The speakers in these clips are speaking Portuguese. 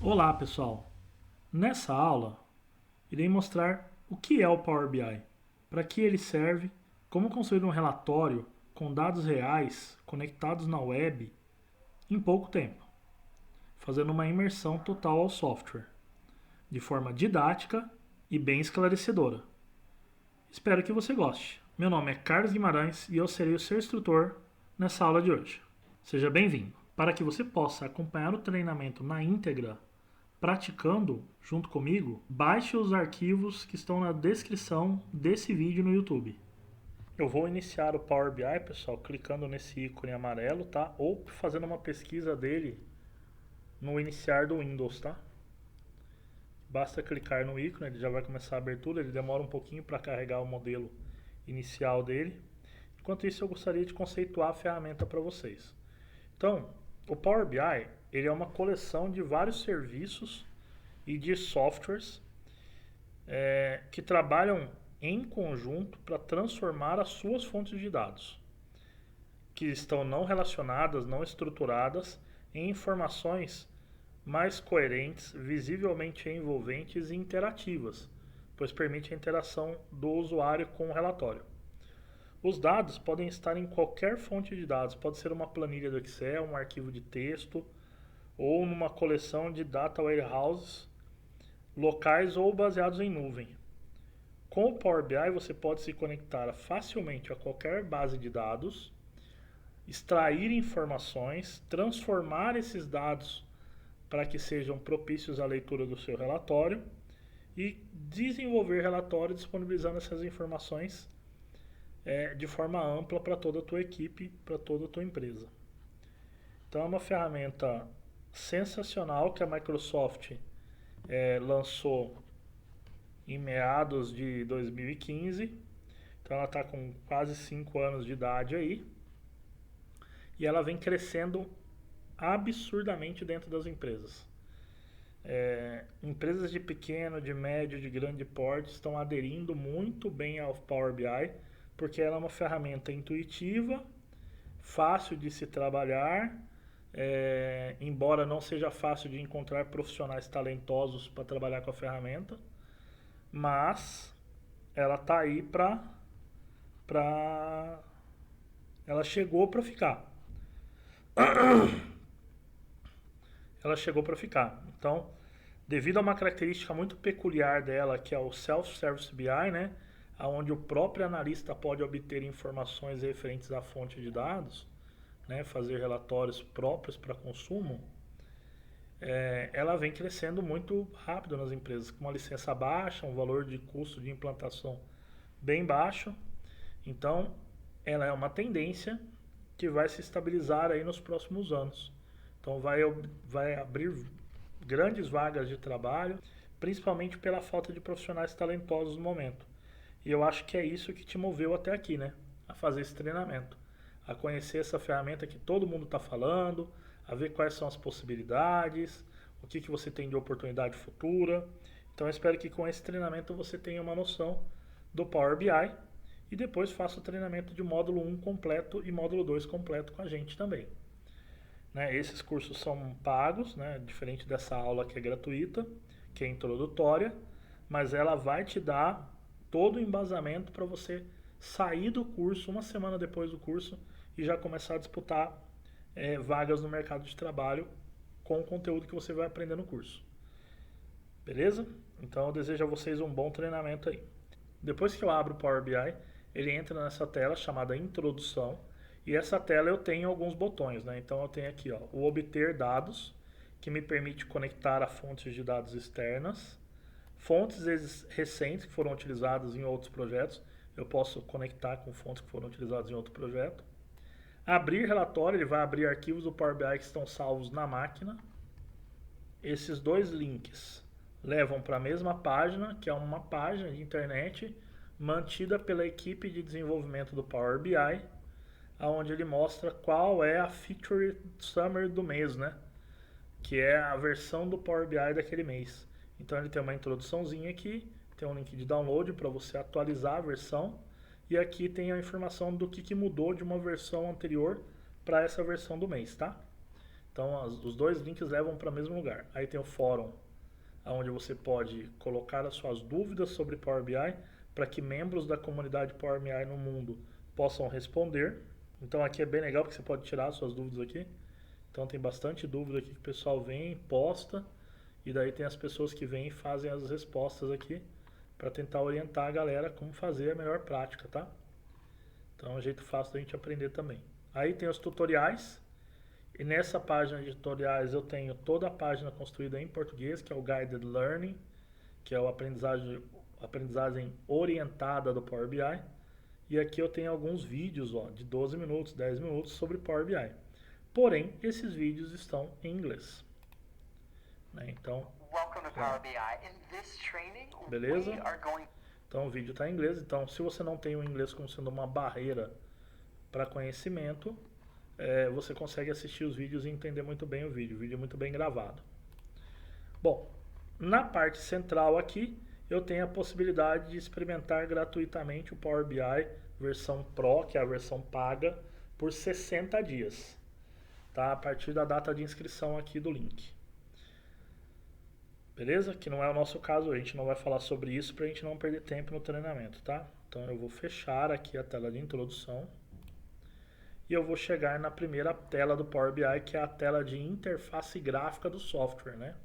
Olá pessoal, nessa aula irei mostrar o que é o Power BI, para que ele serve, como construir um relatório com dados reais conectados na web em pouco tempo, fazendo uma imersão total ao software, de forma didática e bem esclarecedora. Espero que você goste. Meu nome é Carlos Guimarães e eu serei o seu instrutor nessa aula de hoje. Seja bem-vindo. Para que você possa acompanhar o treinamento na íntegra, praticando junto comigo, baixe os arquivos que estão na descrição desse vídeo no YouTube. Eu vou iniciar o Power BI, pessoal, clicando nesse ícone amarelo, tá? Ou fazendo uma pesquisa dele no iniciar do Windows, tá? Basta clicar no ícone, ele já vai começar a abertura, ele demora um pouquinho para carregar o modelo inicial dele. Enquanto isso, eu gostaria de conceituar a ferramenta para vocês. Então, o Power BI ele é uma coleção de vários serviços e de softwares que trabalham em conjunto para transformar as suas fontes de dados, que estão não relacionadas, não estruturadas, em informações mais coerentes, visivelmente envolventes e interativas, pois permite a interação do usuário com o relatório. Os dados podem estar em qualquer fonte de dados, pode ser uma planilha do Excel, um arquivo de texto ou numa coleção de data warehouses locais ou baseados em nuvem. Com o Power BI você pode se conectar facilmente a qualquer base de dados, extrair informações, transformar esses dados para que sejam propícios à leitura do seu relatório e desenvolver relatórios disponibilizando essas informações de forma ampla para toda a tua equipe, para toda a tua empresa. Então é uma ferramenta sensacional que a Microsoft lançou em meados de 2015. Então ela está com quase 5 anos de idade aí. E ela vem crescendo absurdamente dentro das empresas. Empresas de pequeno, de médio, de grande porte estão aderindo muito bem ao Power BI, porque ela é uma ferramenta intuitiva, fácil de se trabalhar, embora não seja fácil de encontrar profissionais talentosos para trabalhar com a ferramenta, mas ela está aí ela chegou para ficar. Ela chegou para ficar. Então, devido a uma característica muito peculiar dela, que é o Self-Service BI, né, onde o próprio analista pode obter informações referentes à fonte de dados, né, fazer relatórios próprios para consumo, ela vem crescendo muito rápido nas empresas, com uma licença baixa, um valor de custo de implantação bem baixo. Então, ela é uma tendência que vai se estabilizar aí nos próximos anos. Então, vai abrir grandes vagas de trabalho, principalmente pela falta de profissionais talentosos no momento. E eu acho que é isso que te moveu até aqui, né? A fazer esse treinamento, a conhecer essa ferramenta que todo mundo está falando, a ver quais são as possibilidades, o que você tem de oportunidade futura. Então eu espero que com esse treinamento você tenha uma noção do Power BI e depois faça o treinamento de módulo 1 completo e módulo 2 completo com a gente também. Né? Esses cursos são pagos, né? Diferente dessa aula que é gratuita, que é introdutória, mas ela vai te dar todo o embasamento para você sair do curso uma semana depois do curso e já começar a disputar vagas no mercado de trabalho com o conteúdo que você vai aprender no curso. Beleza? Então eu desejo a vocês um bom treinamento aí. Depois que eu abro o Power BI, ele entra nessa tela chamada Introdução. E essa tela eu tenho alguns botões, né? Então eu tenho aqui o Obter Dados, que me permite conectar a fontes de dados externas. Fontes recentes que foram utilizadas em outros projetos, eu posso conectar com fontes que foram utilizadas em outro projeto. Abrir relatório, ele vai abrir arquivos do Power BI que estão salvos na máquina. Esses dois links levam para a mesma página, que é uma página de internet mantida pela equipe de desenvolvimento do Power BI, onde ele mostra qual é a Feature Summary do mês, né? Que é a versão do Power BI daquele mês. Então ele tem uma introduçãozinha aqui, tem um link de download para você atualizar a versão, e aqui tem a informação do que mudou de uma versão anterior para essa versão do mês, tá? Então os dois links levam para o mesmo lugar. Aí tem o fórum, onde você pode colocar as suas dúvidas sobre Power BI para que membros da comunidade Power BI no mundo possam responder. Então aqui é bem legal porque você pode tirar as suas dúvidas aqui. Então tem bastante dúvida aqui que o pessoal vem, posta, e daí tem as pessoas que vêm e fazem as respostas aqui para tentar orientar a galera como fazer a melhor prática, tá? Então é um jeito fácil da gente aprender também. Aí tem os tutoriais, e nessa página de tutoriais eu tenho toda a página construída em português, que é o Guided Learning, que é a aprendizagem orientada do Power BI. E aqui eu tenho alguns vídeos de 12 minutos, 10 minutos sobre Power BI. Porém, esses vídeos estão em inglês. Então, beleza? Então o vídeo está em inglês. Então, se você não tem o inglês como sendo uma barreira para conhecimento, você consegue assistir os vídeos e entender muito bem o vídeo. O vídeo é muito bem gravado. Bom, na parte central aqui, eu tenho a possibilidade de experimentar gratuitamente o Power BI versão Pro, que é a versão paga, por 60 dias. Tá? A partir da data de inscrição aqui do link. Beleza? Que não é o nosso caso, a gente não vai falar sobre isso para a gente não perder tempo no treinamento, tá? Então eu vou fechar aqui a tela de introdução. E eu vou chegar na primeira tela do Power BI, que é a tela de interface gráfica do software, né?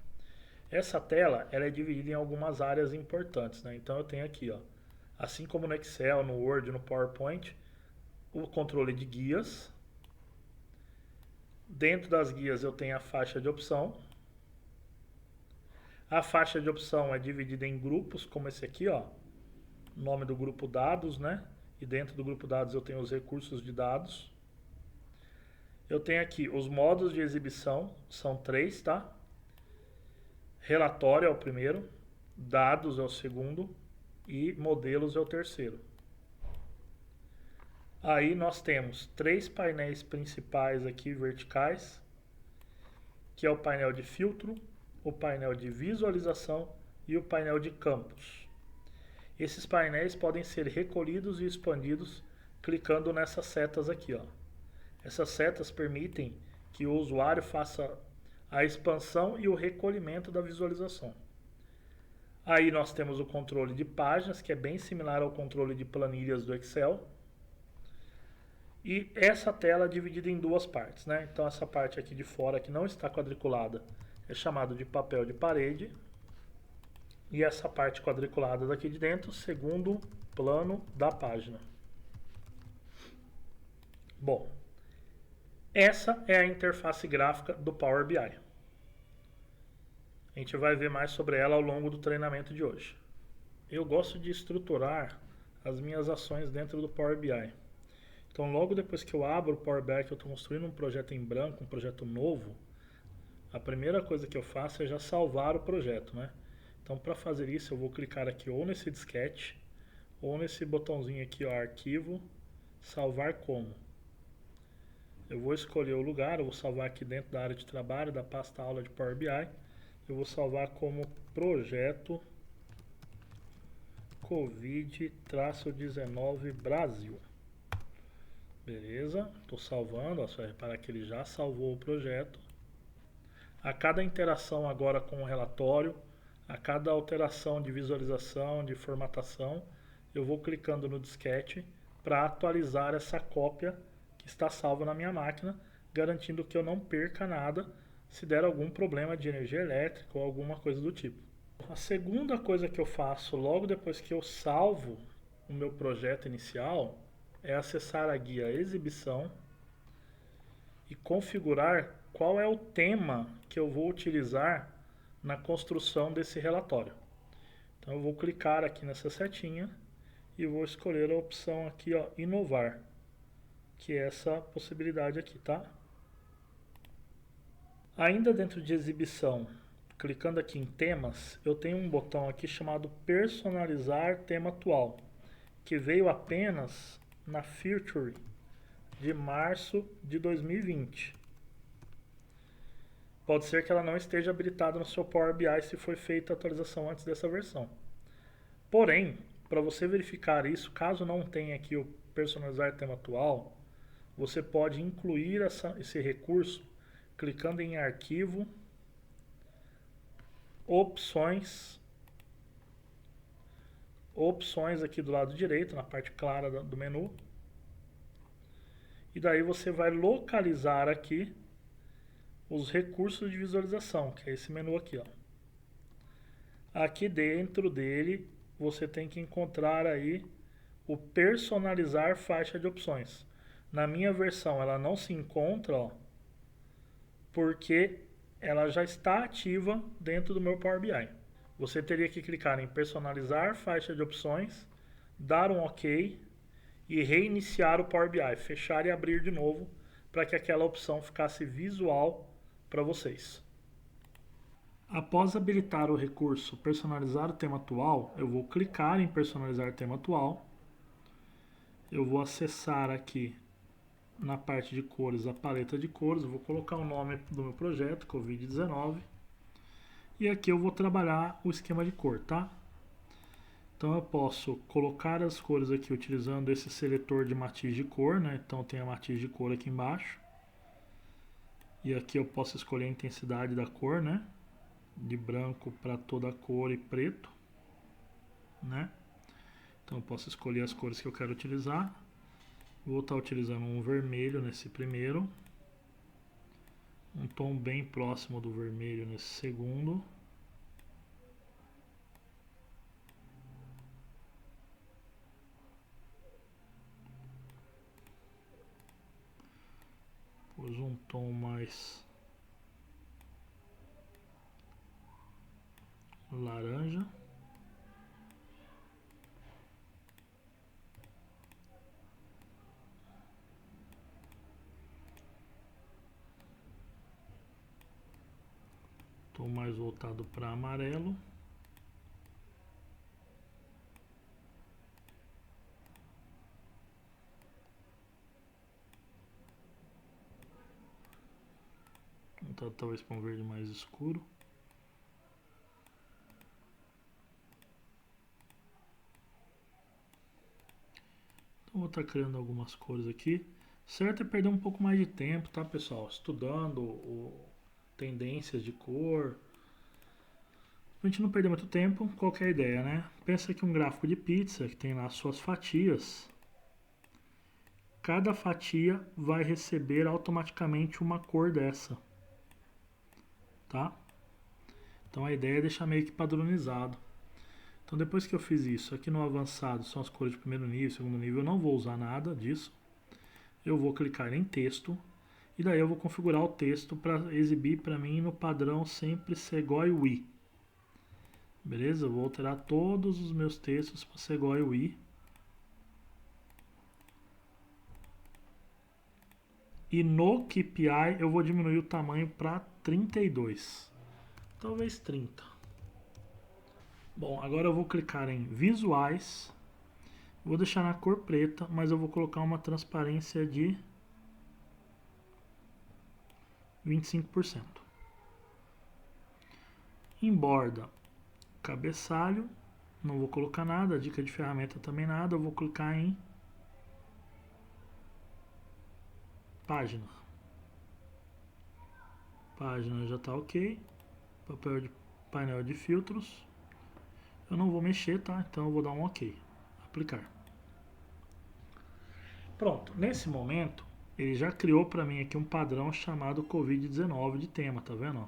Essa tela, ela é dividida em algumas áreas importantes, né? Então eu tenho aqui, assim como no Excel, no Word, no PowerPoint, o controle de guias. Dentro das guias eu tenho a faixa de opção. A faixa de opção é dividida em grupos, como esse aqui, nome do grupo dados, né? E dentro do grupo dados eu tenho os recursos de dados. Eu tenho aqui os modos de exibição, são 3, tá? Relatório é o primeiro, dados é o segundo e modelos é o terceiro. Aí nós temos 3 painéis principais aqui verticais, que é o painel de filtro, o painel de visualização e o painel de campos. Esses painéis podem ser recolhidos e expandidos clicando nessas setas aqui, Essas setas permitem que o usuário faça a expansão e o recolhimento da visualização. Aí nós temos o controle de páginas, que é bem similar ao controle de planilhas do Excel. E essa tela é dividida em 2 partes, né? Então essa parte aqui de fora, que não está quadriculada, é chamado de papel de parede. E essa parte quadriculada daqui de dentro, segundo plano da página. Bom, essa é a interface gráfica do Power BI. A gente vai ver mais sobre ela ao longo do treinamento de hoje. Eu gosto de estruturar as minhas ações dentro do Power BI. Então, logo depois que eu abro o Power BI, que eu estou construindo um projeto em branco, um projeto novo, a primeira coisa que eu faço é já salvar o projeto, né? Então, para fazer isso, eu vou clicar aqui ou nesse disquete, ou nesse botãozinho aqui, arquivo, salvar como. Eu vou escolher o lugar, eu vou salvar aqui dentro da área de trabalho, da pasta aula de Power BI. Eu vou salvar como projeto Covid-19 Brasil. Beleza, estou salvando, você vai reparar que ele já salvou o projeto. A cada interação agora com o relatório, a cada alteração de visualização, de formatação, eu vou clicando no disquete para atualizar essa cópia que está salva na minha máquina, garantindo que eu não perca nada se der algum problema de energia elétrica ou alguma coisa do tipo. A segunda coisa que eu faço logo depois que eu salvo o meu projeto inicial é acessar a guia exibição e configurar qual é o tema que eu vou utilizar na construção desse relatório. Então eu vou clicar aqui nessa setinha e vou escolher a opção aqui, inovar, que é essa possibilidade aqui, tá? Ainda dentro de exibição, clicando aqui em temas, eu tenho um botão aqui chamado personalizar tema atual, que veio apenas na Feature de março de 2020. Pode ser que ela não esteja habilitada no seu Power BI se foi feita a atualização antes dessa versão. Porém, para você verificar isso, caso não tenha aqui o personalizar tema atual, você pode incluir esse recurso clicando em arquivo, opções aqui do lado direito, na parte clara do menu. E daí você vai localizar aqui os recursos de visualização, que é esse menu aqui, ó. Aqui dentro dele você tem que encontrar aí o personalizar faixa de opções. Na minha versão ela não se encontra, ó, porque ela já está ativa dentro do meu Power BI. Você teria que clicar em personalizar faixa de opções, dar um OK e reiniciar o Power BI, fechar e abrir de novo para que aquela opção ficasse visual para vocês. Após habilitar o recurso personalizar o tema atual, eu vou clicar em personalizar tema atual. Eu vou acessar aqui na parte de cores a paleta de cores, eu vou colocar o nome do meu projeto, Covid-19. E aqui eu vou trabalhar o esquema de cor, tá? Então eu posso colocar as cores aqui utilizando esse seletor de matiz de cor, né? Então tem a matiz de cor aqui embaixo. E aqui eu posso escolher a intensidade da cor, né? De branco para toda a cor e preto, né? Então eu posso escolher as cores que eu quero utilizar. Vou estar utilizando um vermelho nesse primeiro, um tom bem próximo do vermelho nesse segundo. Pus um tom mais laranja. Tom mais voltado para amarelo. Então, talvez para um verde mais escuro. Então, vou estar criando algumas cores aqui. Certo é perder um pouco mais de tempo, tá, pessoal? Estudando tendências de cor. Pra gente não perder muito tempo, qual que é a ideia, né? Pensa que um gráfico de pizza que tem lá as suas fatias. Cada fatia vai receber automaticamente uma cor dessa, tá? Então a ideia é deixar meio que padronizado. Então depois que eu fiz isso, aqui no avançado são as cores de primeiro nível, segundo nível, eu não vou usar nada disso. Eu vou clicar em texto e daí eu vou configurar o texto para exibir para mim no padrão sempre Segoy UI. Beleza? Eu vou alterar todos os meus textos para Segoy UI. E no KPI eu vou diminuir o tamanho para 32. Talvez 30. Bom, agora eu vou clicar em visuais. Vou deixar na cor preta, mas eu vou colocar uma transparência de 25%. Em borda, cabeçalho, não vou colocar nada, dica de ferramenta também nada, eu vou clicar em página. Página já está ok. Painel de filtros. Eu não vou mexer, tá? Então eu vou dar um ok. Aplicar. Pronto. Nesse momento, ele já criou para mim aqui um padrão chamado Covid-19 de tema, tá vendo?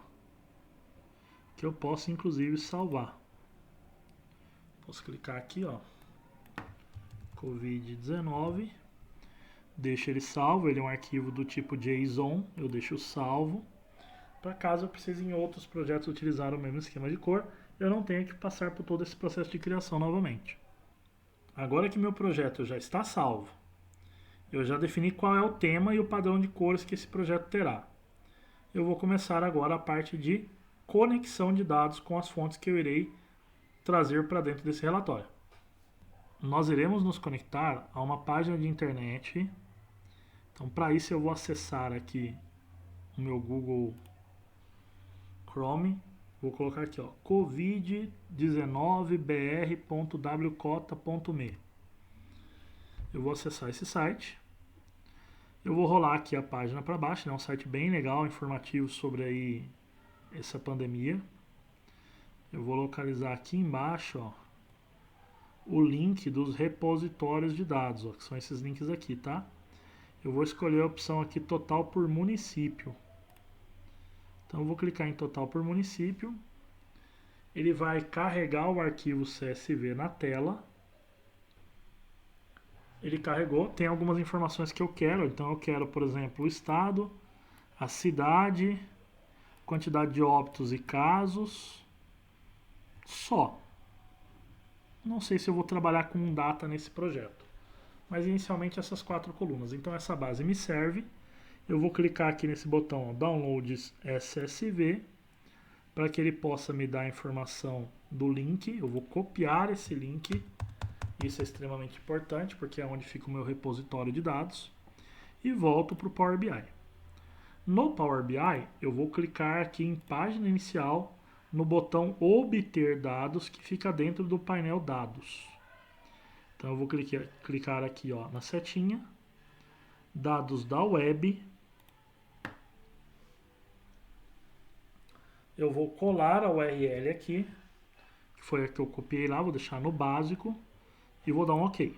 Que eu posso inclusive salvar. Posso clicar aqui, ó. Covid-19. Deixo ele salvo, ele é um arquivo do tipo JSON, eu deixo salvo. Para caso eu precise em outros projetos utilizar o mesmo esquema de cor, eu não tenho que passar por todo esse processo de criação novamente. Agora que meu projeto já está salvo, eu já defini qual é o tema e o padrão de cores que esse projeto terá. Eu vou começar agora a parte de conexão de dados com as fontes que eu irei trazer para dentro desse relatório. Nós iremos nos conectar a uma página de internet. Então, para isso eu vou acessar aqui o meu Google Chrome. Vou colocar aqui, ó, covid19br.wcota.me. Eu vou acessar esse site. Eu vou rolar aqui a página para baixo, é um site bem legal, informativo sobre aí essa pandemia. Eu vou localizar aqui embaixo, ó, o link dos repositórios de dados, ó, que são esses links aqui, tá? Eu vou escolher a opção aqui total por município. Então eu vou clicar em total por município. Ele vai carregar o arquivo CSV na tela. Ele carregou, tem algumas informações que eu quero, então eu quero, por exemplo, o estado, a cidade, quantidade de óbitos e casos, só. Não sei se eu vou trabalhar com data nesse projeto, mas inicialmente essas 4 colunas. Então essa base me serve. Eu vou clicar aqui nesse botão Downloads SSV para que ele possa me dar a informação do link. Eu vou copiar esse link. Isso é extremamente importante porque é onde fica o meu repositório de dados. E volto para o Power BI. No Power BI, eu vou clicar aqui em página inicial no botão Obter Dados, que fica dentro do painel Dados. Então eu vou clicar aqui, ó, na setinha, Dados da Web. Eu vou colar a URL aqui, que foi a que eu copiei lá, vou deixar no básico e vou dar um OK.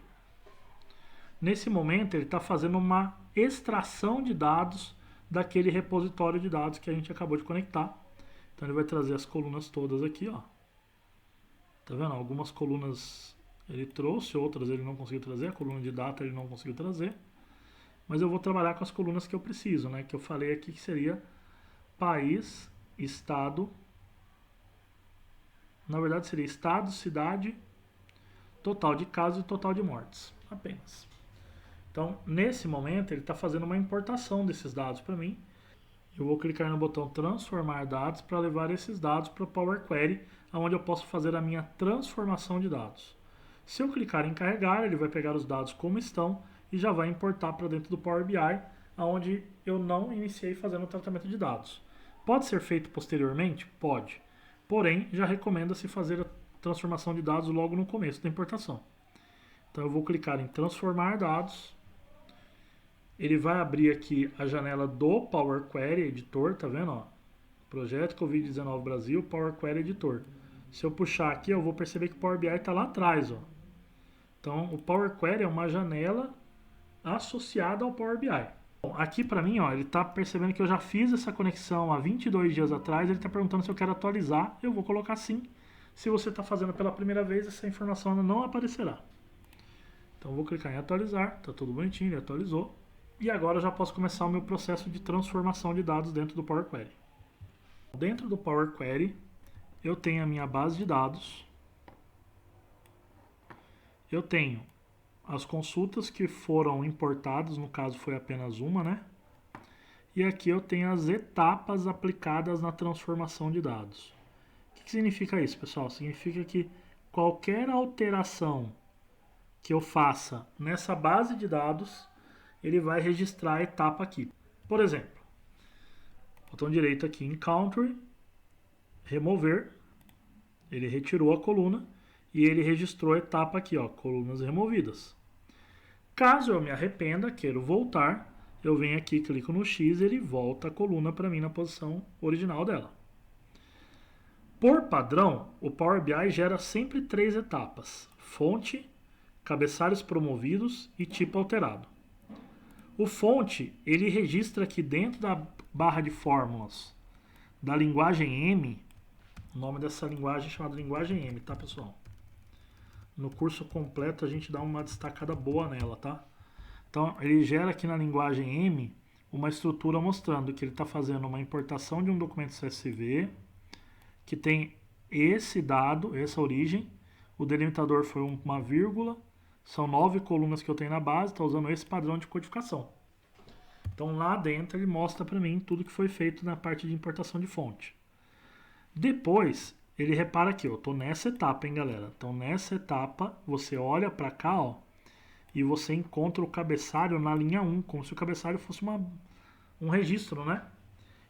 Nesse momento ele está fazendo uma extração de dados daquele repositório de dados que a gente acabou de conectar. Então ele vai trazer as colunas todas aqui, ó. Tá vendo? Algumas colunas ele trouxe, outras ele não conseguiu trazer. A coluna de data ele não conseguiu trazer. Mas eu vou trabalhar com as colunas que eu preciso, né? Que eu falei aqui que seria país, estado. Na verdade seria estado, cidade, total de casos e total de mortes. Apenas. Então, nesse momento, ele está fazendo uma importação desses dados para mim. Eu vou clicar no botão transformar dados para levar esses dados para o Power Query, onde eu posso fazer a minha transformação de dados. Se eu clicar em carregar, ele vai pegar os dados como estão e já vai importar para dentro do Power BI, onde eu não iniciei fazendo o tratamento de dados. Pode ser feito posteriormente? Pode. Porém, já recomenda-se fazer a transformação de dados logo no começo da importação. Então eu vou clicar em transformar dados. Ele vai abrir aqui a janela do Power Query Editor, tá vendo? Ó? Projeto Covid-19 Brasil, Power Query Editor. Se eu puxar aqui, eu vou perceber que o Power BI está lá atrás. Ó. Então, o Power Query é uma janela associada ao Power BI. Bom, aqui para mim, ó, ele está percebendo que eu já fiz essa conexão há 22 dias atrás. Ele está perguntando se eu quero atualizar. Eu vou colocar sim. Se você está fazendo pela primeira vez, essa informação não aparecerá. Então, eu vou clicar em atualizar. Está tudo bonitinho, ele atualizou. E agora eu já posso começar o meu processo de transformação de dados dentro do Power Query. Dentro do Power Query, eu tenho a minha base de dados. Eu tenho as consultas que foram importadas, no caso foi apenas uma, né? E aqui eu tenho as etapas aplicadas na transformação de dados. O que significa isso, pessoal? Significa que qualquer alteração que eu faça nessa base de dados, ele vai registrar a etapa aqui. Por exemplo, botão direito aqui em Country, remover, ele retirou a coluna e ele registrou a etapa aqui, ó, colunas removidas. Caso eu me arrependa, quero voltar, eu venho aqui, clico no X e ele volta a coluna para mim na posição original dela. Por padrão, o Power BI gera sempre 3 etapas: fonte, cabeçalhos promovidos e tipo alterado. O fonte, ele registra aqui dentro da barra de fórmulas da linguagem M, o nome dessa linguagem é chamada linguagem M, tá, pessoal? No curso completo a gente dá uma destacada boa nela, tá? Então, ele gera aqui na linguagem M uma estrutura mostrando que ele está fazendo uma importação de um documento CSV que tem esse dado, essa origem, o delimitador foi uma vírgula, são 9 colunas que eu tenho na base, está usando esse padrão de codificação. Então lá dentro ele mostra para mim tudo que foi feito na parte de importação de fonte. Depois ele repara aqui, eu estou nessa etapa, hein, galera? Então nessa etapa você olha para cá, ó, e você encontra o cabeçalho na linha 1, como se o cabeçalho fosse um registro, né?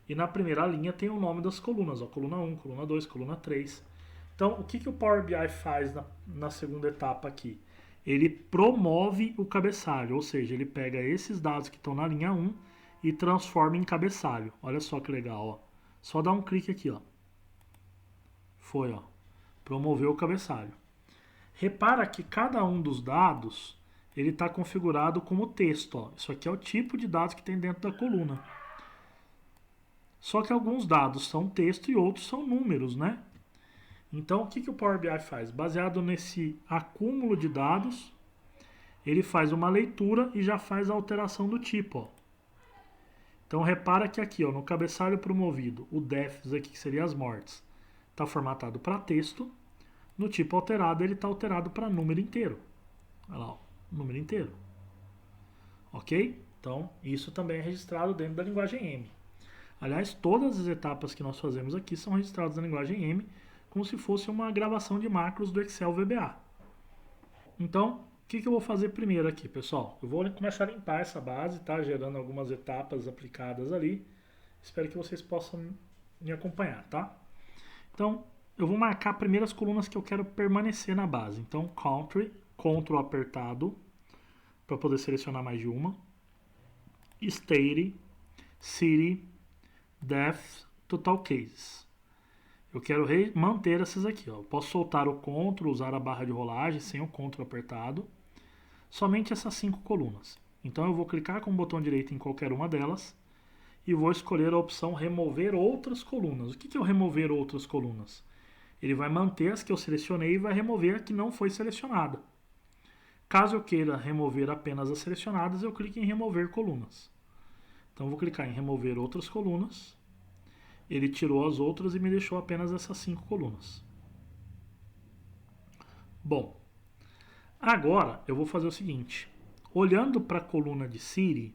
E na primeira linha tem o nome das colunas, ó, coluna 1, coluna 2, coluna 3. Então o que o Power BI faz na segunda etapa aqui? ele promove o cabeçalho, ou seja, ele pega esses dados que estão na linha 1 e transforma em cabeçalho. Olha só que legal, ó. Só dá um clique aqui, ó. Foi, ó. Promoveu o cabeçalho. Repara que cada um dos dados ele está configurado como texto, ó. Isso aqui é o tipo de dados que tem dentro da coluna. Só que alguns dados são texto e outros são números, né? Então, o que o Power BI faz? Baseado nesse acúmulo de dados, ele faz uma leitura e já faz a alteração do tipo, ó. Então, repara que aqui, ó, no cabeçalho promovido, o déficit aqui, que seria as mortes, está formatado para texto. No tipo alterado, ele está alterado para número inteiro. Olha lá, ó, número inteiro. Ok? Então, isso também é registrado dentro da linguagem M. Aliás, todas as etapas que nós fazemos aqui são registradas na linguagem M, como se fosse uma gravação de macros do Excel VBA. Então, o que eu vou fazer primeiro aqui, pessoal? Eu vou começar a limpar essa base, tá? Gerando algumas etapas aplicadas ali. Espero que vocês possam me acompanhar, tá? Então, eu vou marcar primeiro as colunas que eu quero permanecer na base. Então, Country, Ctrl apertado, para poder selecionar mais de uma. State, City, Depth, Total Cases. Eu quero manter essas aqui. Ó. Eu posso soltar o Ctrl, usar a barra de rolagem sem o Ctrl apertado. Somente essas 5 colunas. Então eu vou clicar com o botão direito em qualquer uma delas e vou escolher a opção Remover Outras Colunas. O que é o Remover Outras Colunas? Ele vai manter as que eu selecionei e vai remover a que não foi selecionada. Caso eu queira remover apenas as selecionadas, eu clico em Remover Colunas. Então eu vou clicar em Remover Outras Colunas. Ele tirou as outras e me deixou apenas essas 5 colunas. Bom, agora eu vou fazer o seguinte. Olhando para a coluna de City,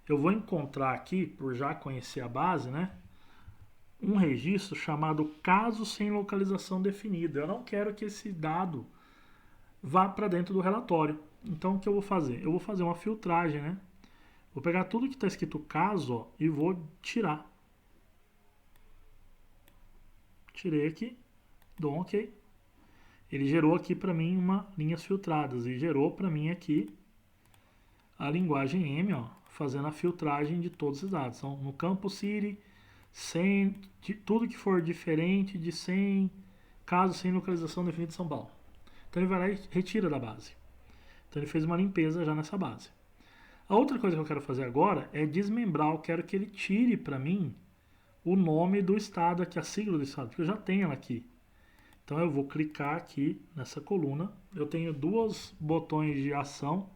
eu vou encontrar aqui, por já conhecer a base, né, um registro chamado caso sem localização definida. Eu não quero que esse dado vá para dentro do relatório. Então o que eu vou fazer? Eu vou fazer uma filtragem, né? Vou pegar tudo que está escrito caso, ó, e vou tirar. Tirei aqui, dou um OK. Ele gerou aqui para mim linhas filtradas e gerou para mim aqui a linguagem M, ó, fazendo a filtragem de todos esses dados. Então, no campo City, tudo que for diferente de 100, caso sem localização definida de São Paulo. Então ele vai lá e retira da base. Então ele fez uma limpeza já nessa base. A outra coisa que eu quero fazer agora é desmembrar. Eu quero que ele tire para mim o nome do estado aqui, a sigla do estado, porque eu já tenho ela aqui. Então eu vou clicar aqui nessa coluna. Eu tenho dois botões de ação,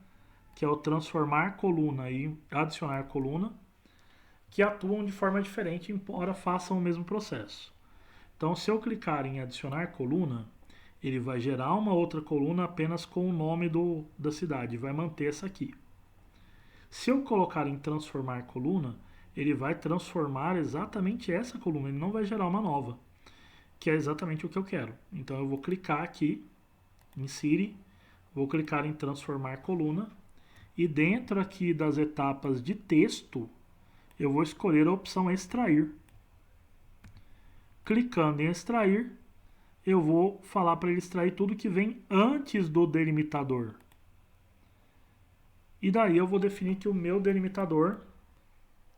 que é o transformar coluna e adicionar coluna, que atuam de forma diferente, embora façam o mesmo processo. Então se eu clicar em adicionar coluna, ele vai gerar uma outra coluna apenas com o nome da cidade, vai manter essa aqui. Se eu colocar em transformar coluna, ele vai transformar exatamente essa coluna, ele não vai gerar uma nova, que é exatamente o que eu quero. Então eu vou clicar aqui em City, vou clicar em transformar coluna e dentro aqui das etapas de texto, eu vou escolher a opção extrair. Clicando em extrair, eu vou falar para ele extrair tudo que vem antes do delimitador. E daí eu vou definir que o meu delimitador,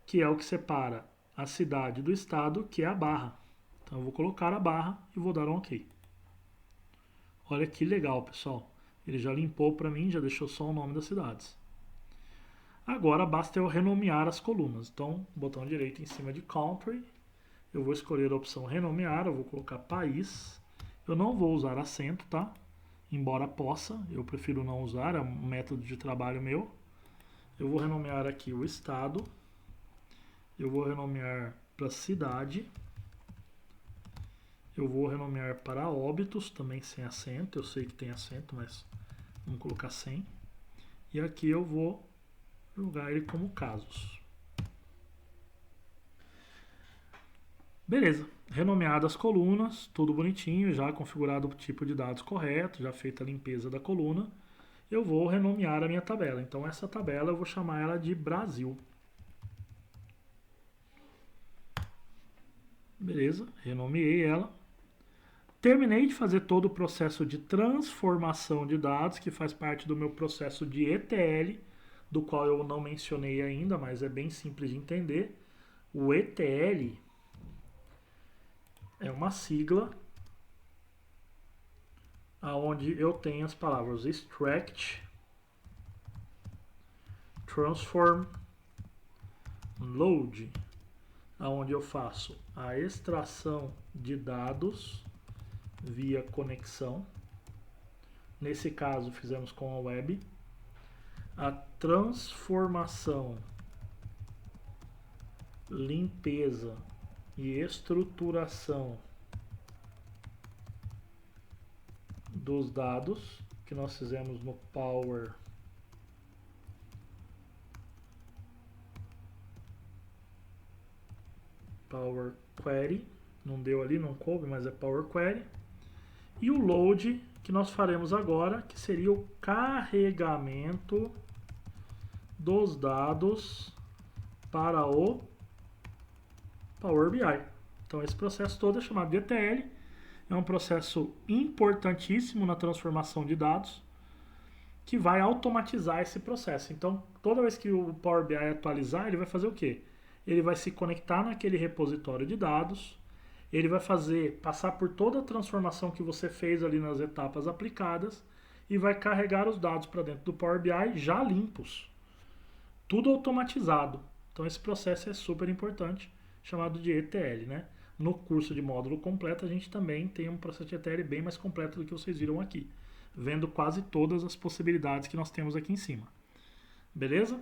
que é o que separa a cidade do estado, que é a barra. Então eu vou colocar a barra e vou dar um OK. Olha que legal, pessoal. Ele já limpou para mim, já deixou só o nome das cidades. Agora basta eu renomear as colunas. Então, botão direito em cima de Country, eu vou escolher a opção renomear, eu vou colocar país. Eu não vou usar acento, tá? Embora possa, eu prefiro não usar, é um método de trabalho meu. Eu vou renomear aqui o estado. Eu vou renomear para cidade. Eu vou renomear para óbitos, também sem acento. Eu sei que tem acento, mas vamos colocar sem. E aqui eu vou jogar ele como casos. Beleza, renomeadas as colunas, tudo bonitinho, já configurado o tipo de dados correto, já feita a limpeza da coluna. Eu vou renomear a minha tabela. Então essa tabela eu vou chamar ela de Brasil. Beleza, renomeei ela. Terminei de fazer todo o processo de transformação de dados, que faz parte do meu processo de ETL, do qual eu não mencionei ainda, mas é bem simples de entender. O ETL é uma sigla onde eu tenho as palavras extract, transform, load, onde eu faço a extração de dados via conexão. Nesse caso, fizemos com a web. A transformação, limpeza e estruturação dos dados que nós fizemos no Power Query. Não deu ali, não coube, mas é Power Query. E o load que nós faremos agora, que seria o carregamento dos dados para o Power BI. Então esse processo todo é chamado de ETL, é um processo importantíssimo na transformação de dados, que vai automatizar esse processo. Então toda vez que o Power BI atualizar, ele vai fazer o quê? Ele vai se conectar naquele repositório de dados, ele vai passar por toda a transformação que você fez ali nas etapas aplicadas e vai carregar os dados para dentro do Power BI já limpos. Tudo automatizado. Então esse processo é super importante, chamado de ETL, né? No curso de módulo completo a gente também tem um processo de ETL bem mais completo do que vocês viram aqui, vendo quase todas as possibilidades que nós temos aqui em cima. Beleza?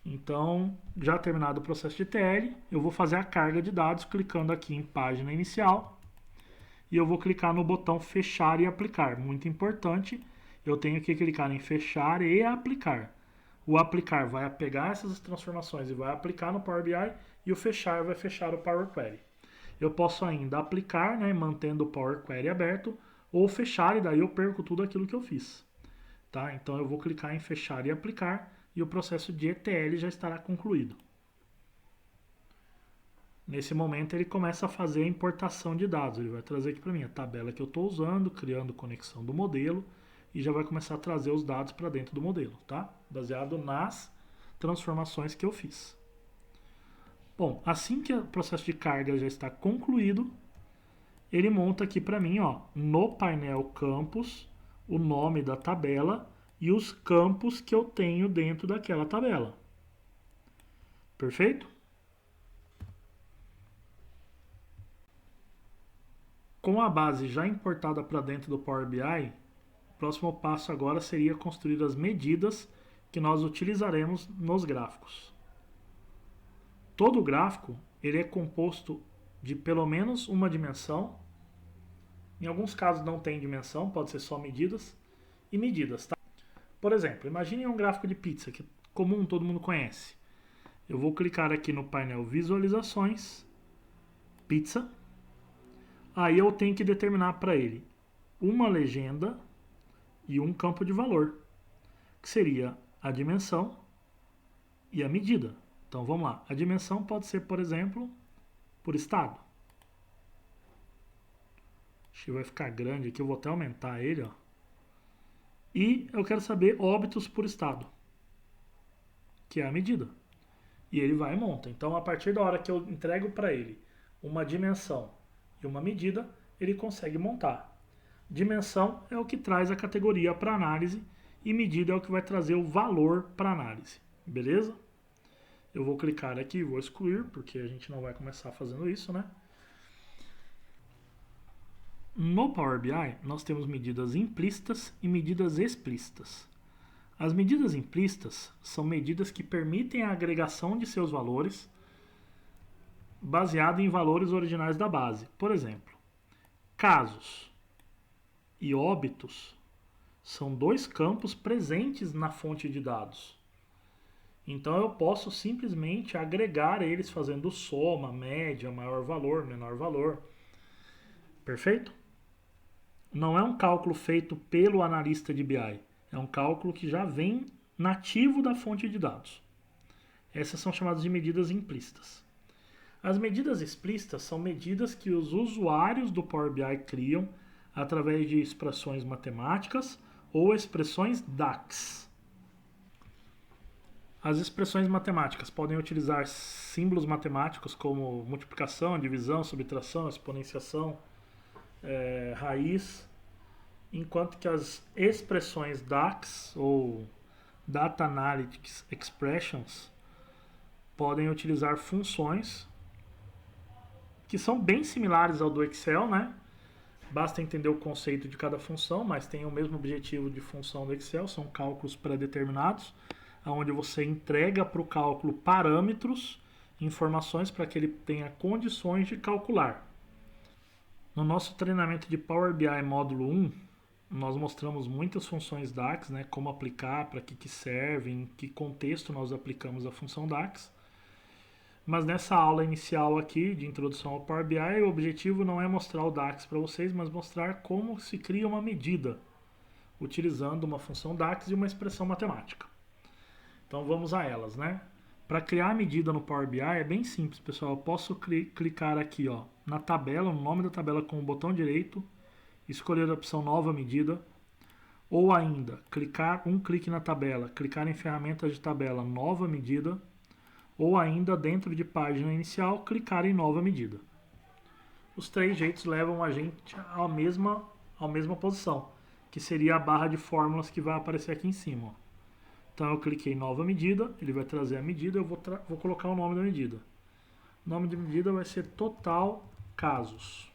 Então, já terminado o processo de ETL, eu vou fazer a carga de dados clicando aqui em página inicial e eu vou clicar no botão fechar e aplicar. Muito importante, eu tenho que clicar em fechar e aplicar. O aplicar vai pegar essas transformações e vai aplicar no Power BI e o fechar vai fechar o Power Query. Eu posso ainda aplicar, né, mantendo o Power Query aberto, ou fechar e daí eu perco tudo aquilo que eu fiz. Tá? Então eu vou clicar em fechar e aplicar e o processo de ETL já estará concluído. Nesse momento ele começa a fazer a importação de dados. Ele vai trazer aqui para mim a tabela que eu estou usando, criando conexão do modelo e já vai começar a trazer os dados para dentro do modelo, tá? Baseado nas transformações que eu fiz. Bom, assim que o processo de carga já está concluído, ele monta aqui para mim, ó, no painel campos, o nome da tabela e os campos que eu tenho dentro daquela tabela. Perfeito? Com a base já importada para dentro do Power BI, o próximo passo agora seria construir as medidas que nós utilizaremos nos gráficos. Todo gráfico ele é composto de pelo menos uma dimensão. Em alguns casos não tem dimensão, pode ser só medidas e medidas, tá? Por exemplo, imagine um gráfico de pizza, que é comum, todo mundo conhece. Eu vou clicar aqui no painel Visualizações, Pizza. Aí eu tenho que determinar para ele uma legenda e um campo de valor, que seria a dimensão e a medida. Então vamos lá. A dimensão pode ser, por exemplo, por estado. Acho que vai ficar grande aqui, eu vou até aumentar ele, ó. E eu quero saber óbitos por estado, que é a medida. E ele vai e monta. Então, a partir da hora que eu entrego para ele uma dimensão e uma medida, ele consegue montar. Dimensão é o que traz a categoria para análise e medida é o que vai trazer o valor para análise. Beleza? Eu vou clicar aqui e vou excluir, porque a gente não vai começar fazendo isso, né? No Power BI, nós temos medidas implícitas e medidas explícitas. As medidas implícitas são medidas que permitem a agregação de seus valores baseado em valores originais da base. Por exemplo, casos e óbitos são dois campos presentes na fonte de dados. Então eu posso simplesmente agregar eles fazendo soma, média, maior valor, menor valor. Perfeito? Não é um cálculo feito pelo analista de BI. É um cálculo que já vem nativo da fonte de dados. Essas são chamadas de medidas implícitas. As medidas explícitas são medidas que os usuários do Power BI criam através de expressões matemáticas ou expressões DAX. As expressões matemáticas podem utilizar símbolos matemáticos como multiplicação, divisão, subtração, exponenciação, raiz, enquanto que as expressões DAX ou Data Analytics Expressions podem utilizar funções que são bem similares ao do Excel, né? Basta entender o conceito de cada função, mas tem o mesmo objetivo de função do Excel, são cálculos pré-determinados, onde você entrega para o cálculo parâmetros, informações para que ele tenha condições de calcular. No nosso treinamento de Power BI módulo 1, nós mostramos muitas funções DAX, né, como aplicar, para que serve, em que contexto nós aplicamos a função DAX. Mas nessa aula inicial aqui, de introdução ao Power BI, o objetivo não é mostrar o DAX para vocês, mas mostrar como se cria uma medida, utilizando uma função DAX e uma expressão matemática. Então vamos a elas, né? Para criar a medida no Power BI é bem simples, pessoal. Eu posso clicar aqui, ó, na tabela, no nome da tabela com o botão direito, escolher a opção Nova Medida, ou ainda, um clique na tabela, clicar em Ferramentas de Tabela, Nova Medida, ou ainda, dentro de página inicial, clicar em Nova Medida. Os três jeitos levam a gente à mesma posição, que seria a barra de fórmulas que vai aparecer aqui em cima. Ó. Então eu cliquei em Nova Medida, ele vai trazer a medida, eu vou colocar o nome da medida. O nome da medida vai ser Total Casos.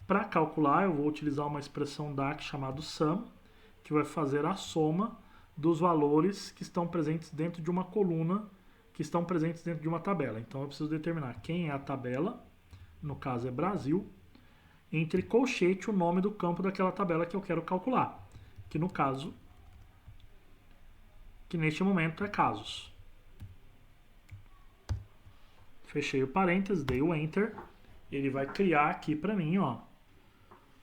Para calcular, eu vou utilizar uma expressão DAX chamada sum, que vai fazer a soma dos valores que estão presentes dentro de uma coluna, que estão presentes dentro de uma tabela. Então eu preciso determinar quem é a tabela, no caso é Brasil, entre colchete o nome do campo daquela tabela que eu quero calcular, que no caso, que neste momento é casos. Fechei o parênteses, dei o Enter, ele vai criar aqui para mim, ó,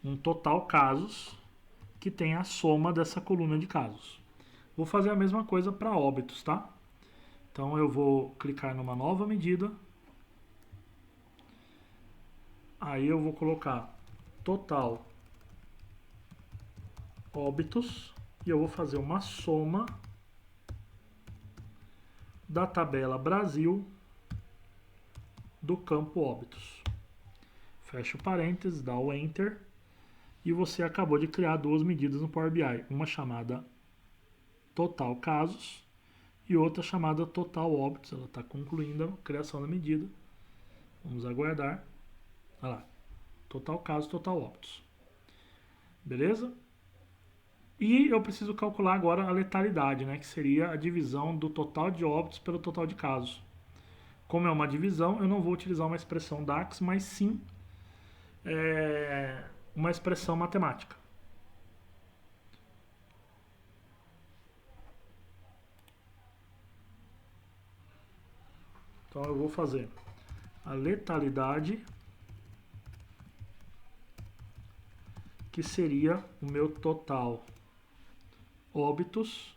um total casos que tem a soma dessa coluna de casos. Vou fazer a mesma coisa para óbitos, tá? Então eu vou clicar numa nova medida. Aí eu vou colocar total óbitos e eu vou fazer uma soma da tabela Brasil do campo óbitos. Fecha o parênteses, dá o Enter e você acabou de criar duas medidas no Power BI. Uma chamada total casos e outra chamada total óbitos. Ela está concluindo a criação da medida. Vamos aguardar. Olha lá. Total casos, total óbitos. Beleza? E eu preciso calcular agora a letalidade, né? Que seria a divisão do total de óbitos pelo total de casos. Como é uma divisão, eu não vou utilizar uma expressão DAX, mas sim uma expressão matemática. Então eu vou fazer a letalidade, que seria o meu total óbitos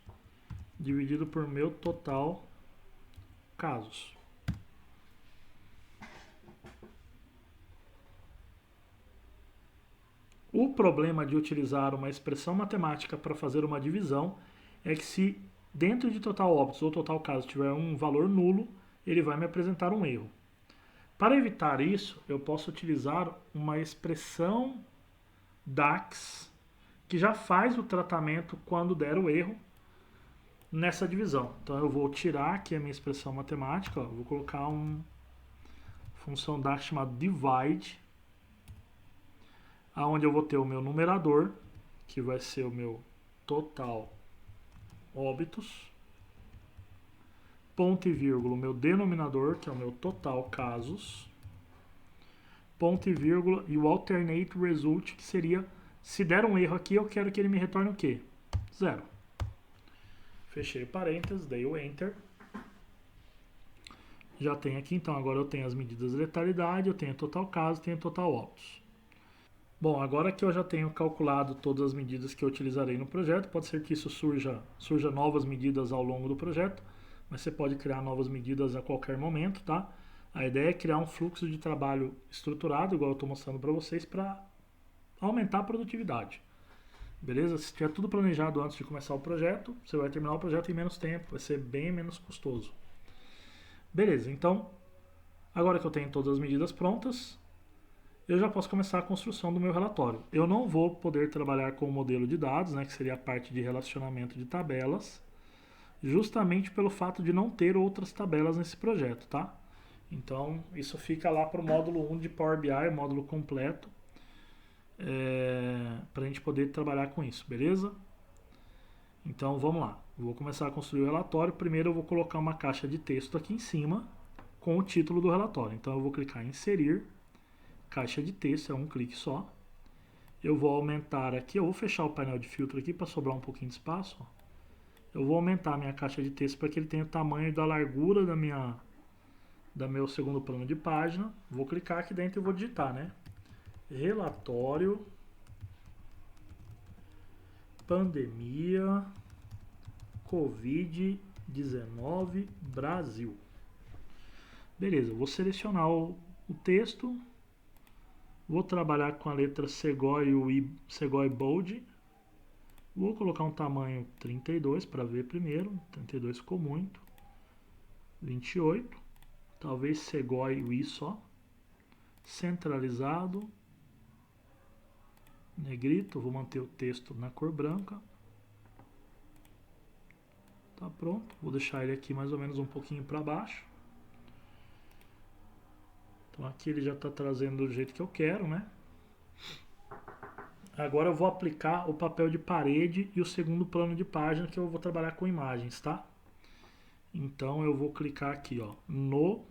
dividido por meu total casos. O problema de utilizar uma expressão matemática para fazer uma divisão é que se dentro de total óbitos ou total casos tiver um valor nulo, ele vai me apresentar um erro. Para evitar isso, eu posso utilizar uma expressão DAX que já faz o tratamento quando der o erro nessa divisão. Então eu vou tirar aqui a minha expressão matemática, ó, vou colocar uma função DAX chamada divide, onde eu vou ter o meu numerador, que vai ser o meu total óbitos, ponto e vírgula, o meu denominador, que é o meu total casos, ponto e vírgula, e o alternate result, que seria, se der um erro aqui, eu quero que ele me retorne o quê? 0. Fechei parênteses, dei o Enter. Já tem aqui, então agora eu tenho as medidas de letalidade, eu tenho total caso, tenho total óbitos. Bom, agora que eu já tenho calculado todas as medidas que eu utilizarei no projeto, pode ser que isso surja novas medidas ao longo do projeto, mas você pode criar novas medidas a qualquer momento, tá? A ideia é criar um fluxo de trabalho estruturado, igual eu estou mostrando para vocês, para aumentar a produtividade. Beleza? Se tiver tudo planejado antes de começar o projeto, você vai terminar o projeto em menos tempo, vai ser bem menos custoso. Beleza, então, agora que eu tenho todas as medidas prontas, eu já posso começar a construção do meu relatório. Eu não vou poder trabalhar com o modelo de dados, né, que seria a parte de relacionamento de tabelas, justamente pelo fato de não ter outras tabelas nesse projeto, tá? Então, isso fica lá para o módulo 1 de Power BI, o módulo completo, para a gente poder trabalhar com isso, beleza? Então, vamos lá. Eu vou começar a construir o relatório. Primeiro, eu vou colocar uma caixa de texto aqui em cima com o título do relatório. Então, eu vou clicar em Inserir, Caixa de Texto, é um clique só. Eu vou aumentar aqui, eu vou fechar o painel de filtro aqui para sobrar um pouquinho de espaço, ó. Eu vou aumentar a minha caixa de texto para que ele tenha o tamanho da largura da meu segundo plano de página. Vou clicar aqui dentro e vou digitar, né? Relatório Pandemia Covid-19 Brasil. Beleza, vou selecionar o texto. Vou trabalhar com a letra Segoy Bold. Vou colocar um tamanho 32 para ver primeiro. 32 ficou muito. 28. Talvez Segoy UI só. Centralizado. Negrito. Vou manter o texto na cor branca. Tá pronto. Vou deixar ele aqui mais ou menos um pouquinho para baixo. Então aqui ele já está trazendo do jeito que eu quero, né? Agora eu vou aplicar o papel de parede e o segundo plano de página, que eu vou trabalhar com imagens, tá? Então eu vou clicar aqui, ó, no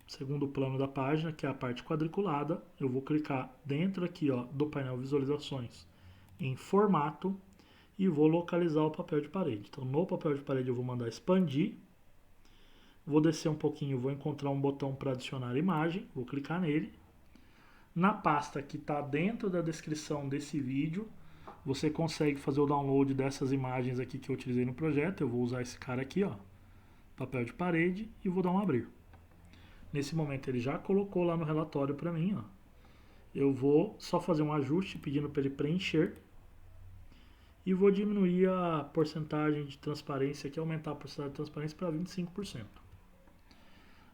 segundo plano da página, que é a parte quadriculada. Eu vou clicar dentro aqui, ó, do painel Visualizações em Formato e vou localizar o papel de parede. Então no papel de parede eu vou mandar expandir. Vou descer um pouquinho, vou encontrar um botão para adicionar imagem, vou clicar nele. Na pasta que está dentro da descrição desse vídeo, você consegue fazer o download dessas imagens aqui que eu utilizei no projeto. Eu vou usar esse cara aqui, ó, papel de parede, e vou dar um abrir. Nesse momento ele já colocou lá no relatório para mim, ó. Eu vou só fazer um ajuste pedindo para ele preencher e vou diminuir a porcentagem de transparência aqui, aumentar a porcentagem de transparência para 25%.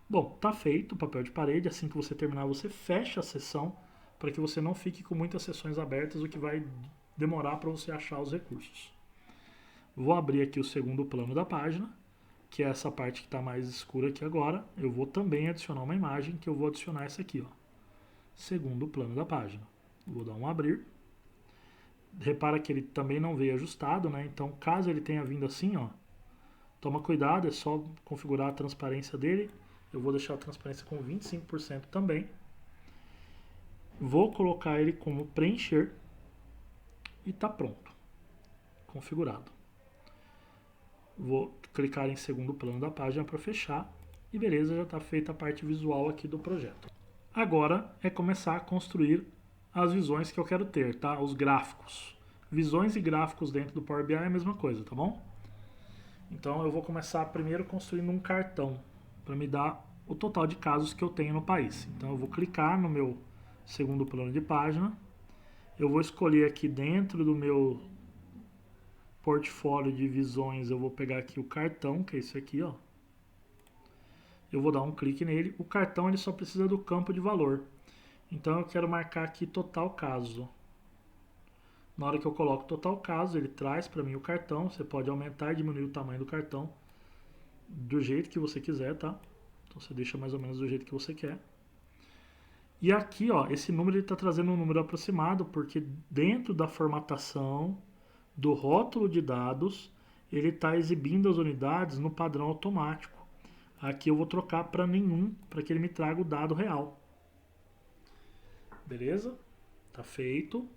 Bom, tá feito o papel de parede. Assim que você terminar, você fecha a sessão para que você não fique com muitas sessões abertas, o que vai demorar para você achar os recursos. Vou abrir aqui o segundo plano da página, que é essa parte que está mais escura aqui agora. Eu vou também adicionar uma imagem, que eu vou adicionar essa aqui, ó, segundo plano da página. Vou dar um abrir. Repara que ele também não veio ajustado, né? Então, caso ele tenha vindo assim, ó, toma cuidado, é só configurar a transparência dele. Eu vou deixar a transparência com 25% também. Vou colocar ele como preencher e está pronto, configurado. Vou clicar em segundo plano da página para fechar e beleza, já está feita a parte visual aqui do projeto. Agora é começar a construir as visões que eu quero ter, tá? Os gráficos. Visões e gráficos dentro do Power BI é a mesma coisa, tá bom? Então eu vou começar primeiro construindo um cartão para me dar o total de casos que eu tenho no país. Então eu vou clicar no meu segundo plano de página. Eu vou escolher aqui dentro do meu portfólio de visões, eu vou pegar aqui o cartão, que é esse aqui, ó. Eu vou dar um clique nele. O cartão ele só precisa do campo de valor. Então eu quero marcar aqui total caso. Na hora que eu coloco total caso, ele traz para mim o cartão. Você pode aumentar e diminuir o tamanho do cartão do jeito que você quiser, tá? Então você deixa mais ou menos do jeito que você quer. E aqui, ó, esse número está trazendo um número aproximado, porque dentro da formatação do rótulo de dados, ele está exibindo as unidades no padrão automático. Aqui eu vou trocar para nenhum, para que ele me traga o dado real. Beleza? Tá feito.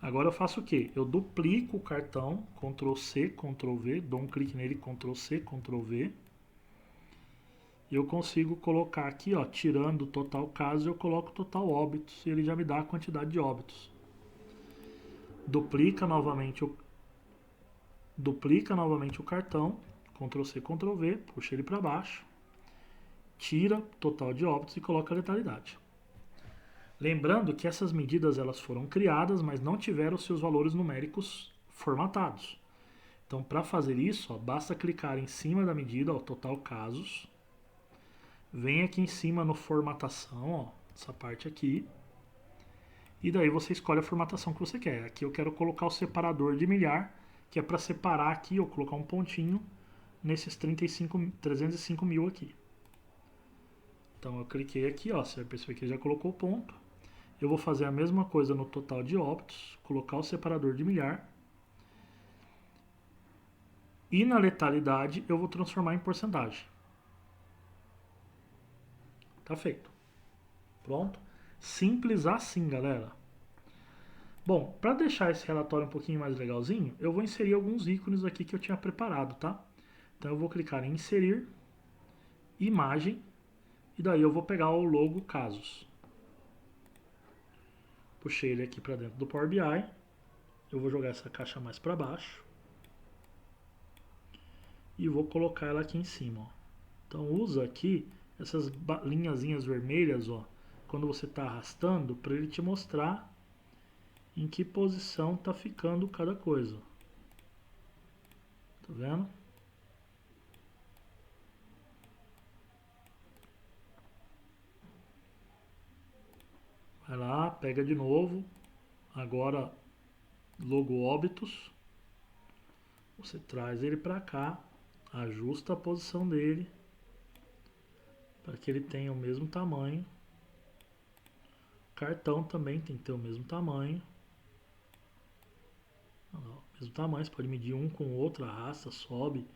Agora eu faço o quê? Eu duplico o cartão, Ctrl C, Ctrl V, dou um clique nele, Ctrl C, Ctrl V. Eu consigo colocar aqui, ó, tirando o total caso, eu coloco o total óbitos e ele já me dá a quantidade de óbitos. Duplica novamente o cartão, Ctrl C, Ctrl V, puxa ele para baixo. tira total de óbitos e coloca a letalidade. Lembrando que essas medidas elas foram criadas, mas não tiveram seus valores numéricos formatados. Então, para fazer isso, ó, basta clicar em cima da medida, ó, total casos. Vem aqui em cima no formatação, ó, essa parte aqui. E daí você escolhe a formatação que você quer. Aqui eu quero colocar o separador de milhar, que é para separar aqui, ou colocar um pontinho nesses 305 mil aqui. Então eu cliquei aqui, ó, você vai perceber que já colocou o ponto. Eu vou fazer a mesma coisa no total de óbitos, colocar o separador de milhar. E na letalidade eu vou transformar em porcentagem. Tá feito. Pronto. Simples assim, galera. Bom, para deixar esse relatório um pouquinho mais legalzinho, eu vou inserir alguns ícones aqui que eu tinha preparado, tá? Então eu vou clicar em inserir, imagem, e daí eu vou pegar o logo casos. Puxei ele aqui para dentro do Power BI. Eu vou jogar essa caixa mais para baixo. E vou colocar ela aqui em cima, ó. Então usa aqui essas linhazinhas vermelhas, ó, quando você está arrastando, para ele te mostrar em que posição está ficando cada coisa. Tá vendo? Vai lá, pega de novo. Agora, logo óbitos. Você traz ele para cá, ajusta a posição dele para que ele tenha o mesmo tamanho. O cartão também tem que ter o mesmo tamanho. Mesmo tamanho, você pode medir um com o outro, arrasta, sobe.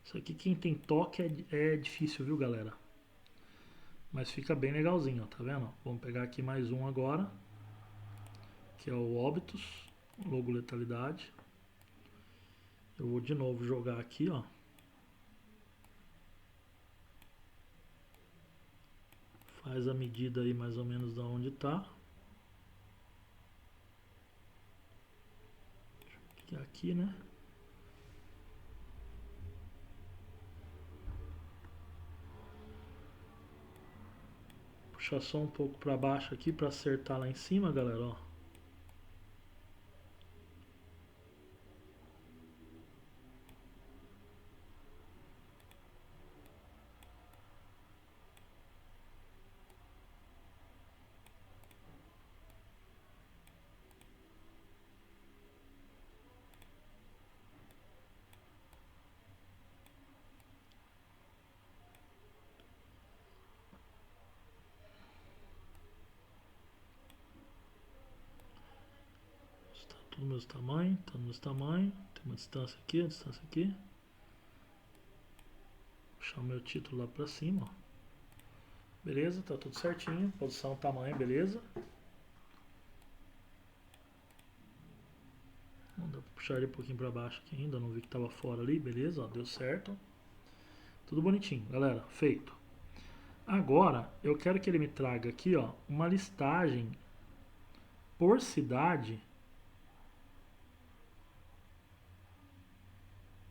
Isso aqui quem tem toque é difícil, viu, galera? Mas fica bem legalzinho, ó, tá vendo? Vamos pegar aqui mais um agora, que é o óbitos, logo letalidade. Eu vou de novo jogar aqui, ó. Faz a medida aí mais ou menos da onde tá. Deixa eu aqui, né? Puxar só um pouco para baixo aqui para acertar lá em cima, galera, ó. Está tudo no mesmo tamanho, tá no mesmo tamanho. Tem uma distância aqui, uma distância aqui. Vou puxar o meu título lá para cima, ó. Beleza, tá tudo certinho. Posição, tamanho, beleza. Vou puxar ele um pouquinho para baixo aqui ainda, não vi que tava fora ali, beleza, ó, deu certo. Tudo bonitinho, galera, feito. Agora, eu quero que ele me traga aqui, ó, uma listagem por cidade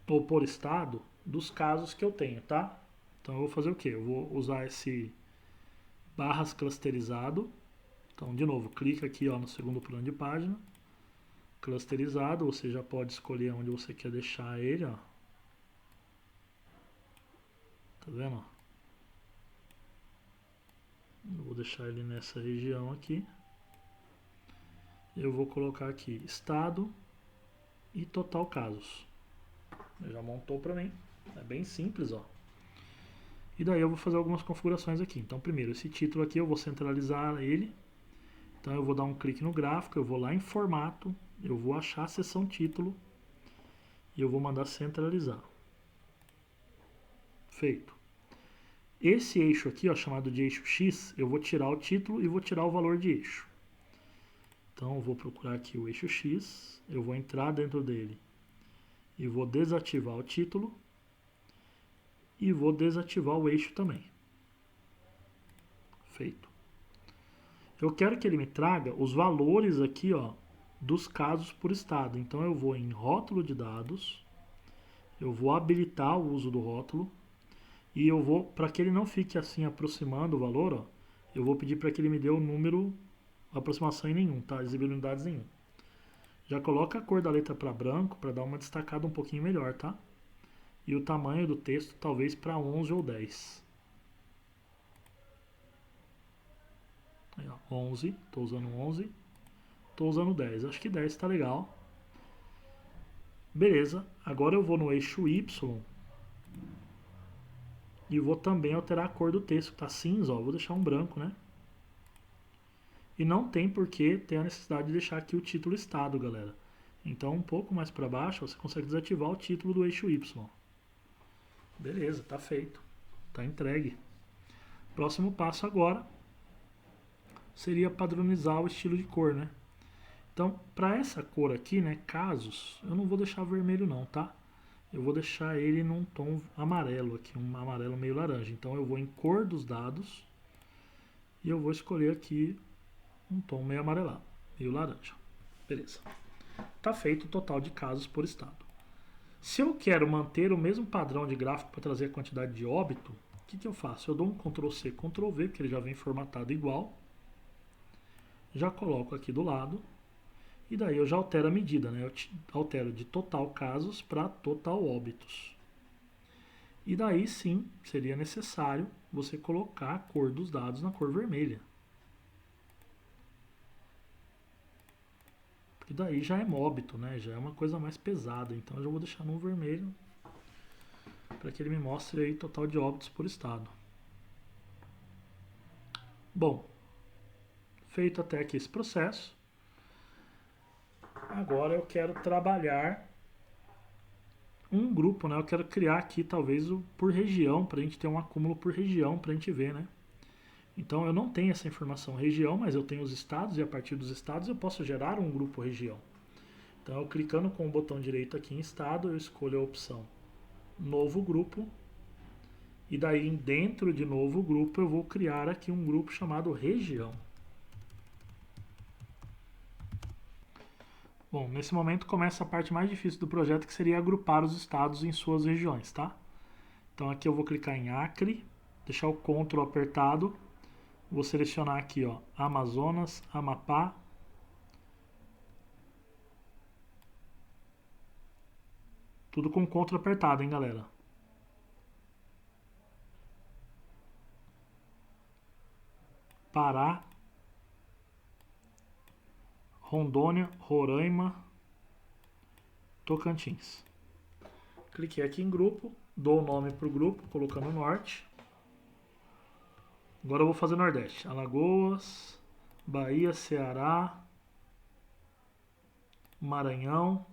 ou por estado dos casos que eu tenho, tá? Então eu vou fazer o quê? Eu vou usar esse barras clusterizado. Então, de novo, clica aqui, ó, no segundo plano de página. Clusterizado, você já pode escolher onde você quer deixar ele, ó. Tá vendo? Eu vou deixar ele nessa região aqui. Eu vou colocar aqui estado e total casos. Já montou para mim. É bem simples, ó. E daí eu vou fazer algumas configurações aqui. Então, primeiro, esse título aqui eu vou centralizar ele. Então, eu vou dar um clique no gráfico, eu vou lá em formato, eu vou achar a seção título e eu vou mandar centralizar. Feito. Esse eixo aqui, ó, chamado de eixo X, eu vou tirar o título e vou tirar o valor de eixo. Então, eu vou procurar aqui o eixo X, eu vou entrar dentro dele e vou desativar o título e vou desativar o eixo também. Feito. Eu quero que ele me traga os valores aqui, ó, dos casos por estado. Então eu vou em rótulo de dados, eu vou habilitar o uso do rótulo E eu vou, para que ele não fique assim aproximando o valor, ó, eu vou pedir para que ele me dê o número, aproximação em nenhum, tá? Exibir unidades nenhum. Já coloca a cor da letra para branco para dar uma destacada um pouquinho melhor, tá? E o tamanho do texto talvez para 11 ou 10. Aí, ó, 11, estou usando 11, estou usando 10. Acho que 10 está legal. Beleza, agora eu vou no eixo Y e vou também alterar a cor do texto, que está cinza, ó, vou deixar um branco, né? E não tem por que ter a necessidade de deixar aqui o título listado, galera. Então, um pouco mais para baixo, você consegue desativar o título do eixo Y. Beleza, tá feito. Tá entregue. Próximo passo agora seria padronizar o estilo de cor, né? Então, para essa cor aqui, né, casos, eu não vou deixar vermelho não, tá? Eu vou deixar ele num tom amarelo aqui, um amarelo meio laranja. Então, eu vou em cor dos dados e eu vou escolher aqui um tom meio amarelado, meio laranja. Beleza. Tá feito o total de casos por estado. Se eu quero manter o mesmo padrão de gráfico para trazer a quantidade de óbito, o que eu faço? Eu dou um Ctrl+C, Ctrl+V, porque ele já vem formatado igual. Já coloco aqui do lado. E daí eu já altero a medida, né? Eu altero de total casos para total óbitos. E daí sim, seria necessário você colocar a cor dos dados na cor vermelha. Porque daí já é óbito, né? Já é uma coisa mais pesada. Então eu já vou deixar no vermelho para que ele me mostre aí total de óbitos por estado. Bom, feito até aqui esse processo, agora eu quero trabalhar um grupo, né? Eu quero criar aqui talvez o por região, para a gente ter um acúmulo por região, para a gente ver, né? Então eu não tenho essa informação região, mas eu tenho os estados e a partir dos estados eu posso gerar um grupo região. Então eu clicando com o botão direito aqui em estado, eu escolho a opção novo grupo e daí dentro de novo grupo eu vou criar aqui um grupo chamado região. Bom, nesse momento começa a parte mais difícil do projeto, que seria agrupar os estados em suas regiões, tá? Então aqui eu vou clicar em Acre, deixar o Ctrl apertado, vou selecionar aqui, ó, Amazonas, Amapá, tudo com Ctrl apertado, hein, galera? Pará, Rondônia, Roraima, Tocantins. Cliquei aqui em grupo, dou o nome para o grupo, colocando Norte. Agora eu vou fazer Nordeste. Alagoas, Bahia, Ceará, Maranhão,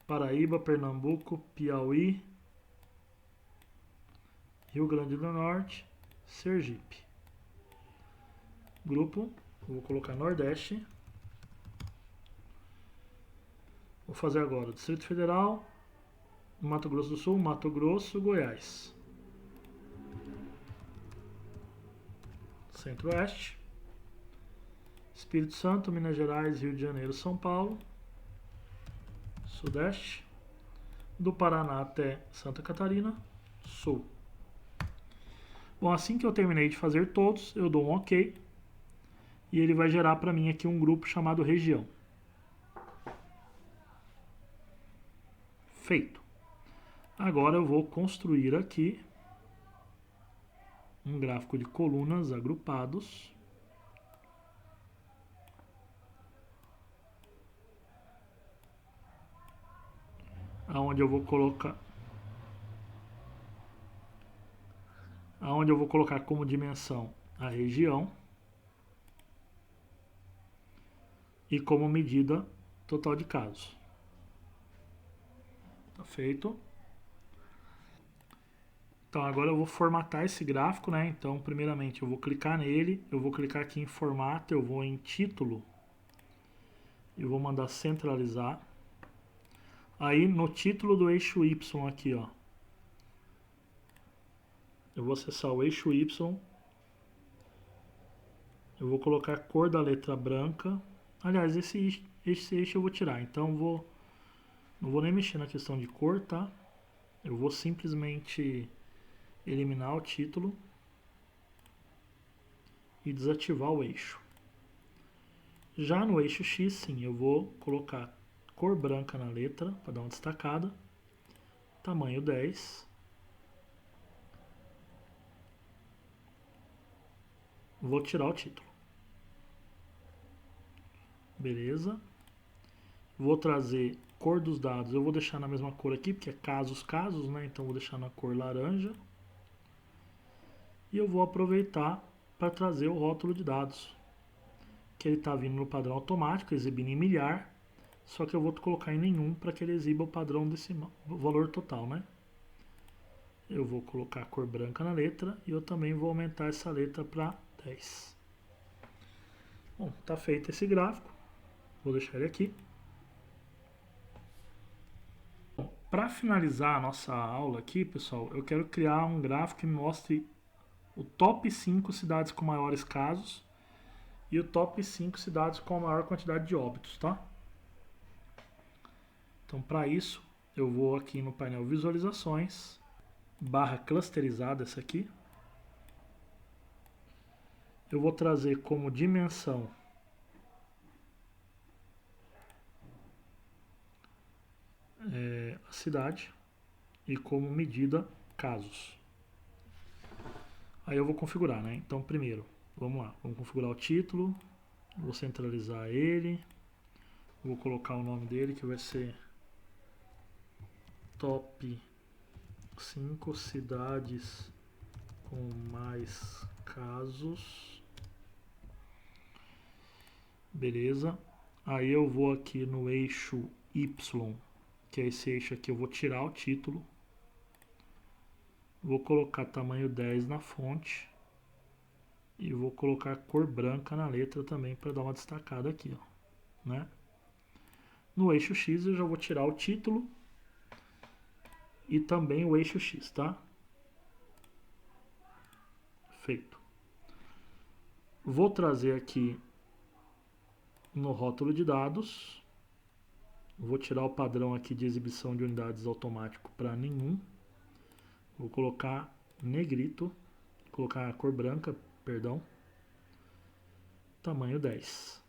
Paraíba, Pernambuco, Piauí, Rio Grande do Norte, Sergipe. Grupo, vou colocar Nordeste. Vou fazer agora Distrito Federal, Mato Grosso do Sul, Mato Grosso, Goiás. Centro-Oeste, Espírito Santo, Minas Gerais, Rio de Janeiro, São Paulo, Sudeste, do Paraná até Santa Catarina, Sul. Bom, assim que eu terminei de fazer todos, eu dou um OK e ele vai gerar para mim aqui um grupo chamado região. Feito. Agora eu vou construir aqui um gráfico de colunas agrupados. Aonde eu vou colocar como dimensão a região e como medida total de casos. Tá feito. Então agora eu vou formatar esse gráfico, né? Então primeiramente eu vou clicar nele, eu vou clicar aqui em formato, eu vou em título, eu vou mandar centralizar. Aí no título do eixo Y aqui, ó, eu vou acessar o eixo Y, eu vou colocar a cor da letra branca. Aliás, esse eixo eu vou tirar, então não vou nem mexer na questão de cor, tá? eu vou simplesmente eliminar o título e desativar o eixo. Já no eixo X, sim, eu vou colocar cor branca na letra para dar uma destacada, tamanho 10, vou tirar o título. Beleza. Vou trazer cor dos dados, eu vou deixar na mesma cor aqui, porque é casos, né? Então vou deixar na cor laranja. E eu vou aproveitar para trazer o rótulo de dados, que ele está vindo no padrão automático, exibindo em milhar, só que eu vou colocar em nenhum para que ele exiba o padrão decimal, o valor total, né? Eu vou colocar a cor branca na letra e eu também vou aumentar essa letra para 10. Bom, está feito esse gráfico, vou deixar ele aqui. Para finalizar a nossa aula aqui, pessoal, eu quero criar um gráfico que me mostre o top 5 cidades com maiores casos e o top 5 cidades com a maior quantidade de óbitos, tá? Então, para isso, eu vou aqui no painel Visualizações, barra clusterizada essa aqui. Eu vou trazer como dimensão a cidade e como medida casos. Aí eu vou configurar, né? Então, primeiro, vamos lá, vamos configurar o título, vou centralizar ele, vou colocar o nome dele que vai ser Top 5 cidades com mais casos. Beleza. Aí eu vou aqui no eixo Y, que é esse eixo aqui, eu vou tirar o título. Vou colocar tamanho 10 na fonte. E vou colocar cor branca na letra também para dar uma destacada aqui, ó, né? No eixo X eu já vou tirar o título e também o eixo X, tá? Feito. Vou trazer aqui no rótulo de dados, vou tirar o padrão aqui de exibição de unidades automático para nenhum, vou colocar negrito, colocar a cor branca, perdão, tamanho 10.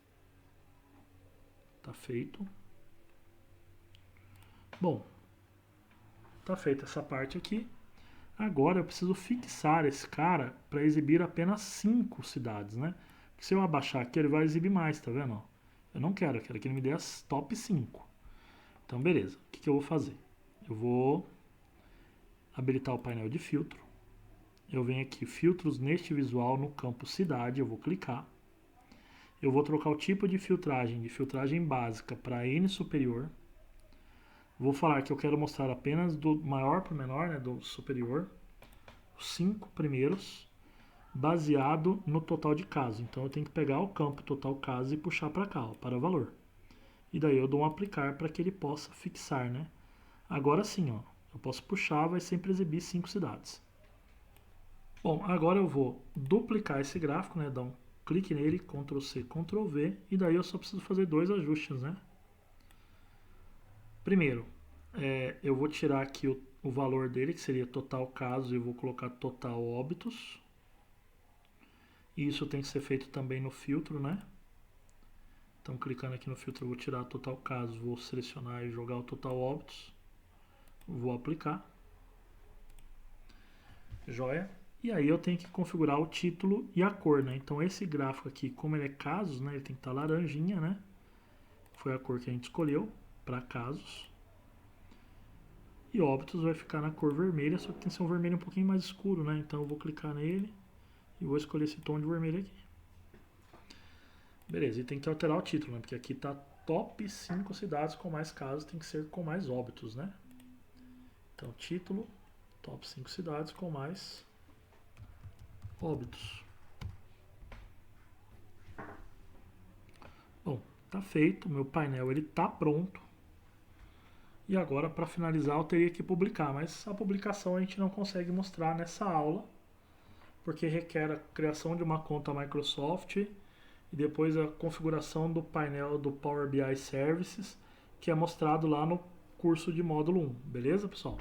Tá feito. Bom, tá feita essa parte aqui. Agora eu preciso fixar esse cara para exibir apenas 5 cidades, né? Porque se eu abaixar aqui, ele vai exibir mais, tá vendo? Eu não quero, eu quero que ele me dê as top 5. Então, beleza. O que eu vou fazer? Eu vou habilitar o painel de filtro. Eu venho aqui, filtros neste visual no campo cidade, eu vou clicar. Eu vou trocar o tipo de filtragem básica para N superior. Vou falar que eu quero mostrar apenas do maior para o menor, né, do superior, os 5 primeiros, baseado no total de casos. Então eu tenho que pegar o campo total casos e puxar para cá, ó, para valor. E daí eu dou um aplicar para que ele possa fixar, né? Agora sim, ó, eu posso puxar, vai sempre exibir 5 cidades. Bom, agora eu vou duplicar esse gráfico, né? Dar um clique nele, Ctrl C, Ctrl V, e daí eu só preciso fazer 2 ajustes, né? Primeiro, eu vou tirar aqui o valor dele, que seria total casos, e vou colocar total óbitos. E isso tem que ser feito também no filtro, né? Então, clicando aqui no filtro, eu vou tirar total casos, vou selecionar e jogar o total óbitos. Vou aplicar. Joia. E aí eu tenho que configurar o título e a cor, né? Então, esse gráfico aqui, como ele é casos, né? Ele tem que estar laranjinha, né? Foi a cor que a gente escolheu para casos. E óbitos vai ficar na cor vermelha, só que tem que ser um vermelho um pouquinho mais escuro, né? Então eu vou clicar nele e vou escolher esse tom de vermelho aqui. Beleza, e tem que alterar o título, né? Porque aqui tá top 5 cidades com mais casos, tem que ser com mais óbitos, né? Então, título, top 5 cidades com mais óbitos. Bom, tá feito, meu painel ele tá pronto. E agora, para finalizar, eu teria que publicar, mas a publicação a gente não consegue mostrar nessa aula, porque requer a criação de uma conta Microsoft e depois a configuração do painel do Power BI Services, que é mostrado lá no curso de módulo 1, beleza, pessoal?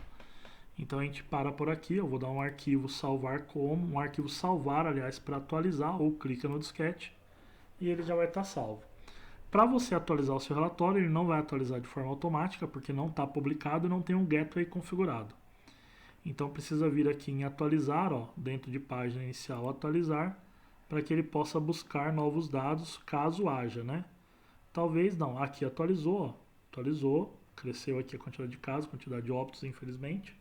Então a gente para por aqui, eu vou dar um arquivo salvar como, um arquivo salvar, aliás, para atualizar, ou clica no disquete e ele já vai estar salvo. Para você atualizar o seu relatório, ele não vai atualizar de forma automática, porque não está publicado e não tem um gateway configurado. Então precisa vir aqui em atualizar, ó, dentro de página inicial atualizar, para que ele possa buscar novos dados caso haja, né? Talvez não, aqui atualizou, ó, atualizou, cresceu aqui a quantidade de casos, quantidade de óbitos, infelizmente,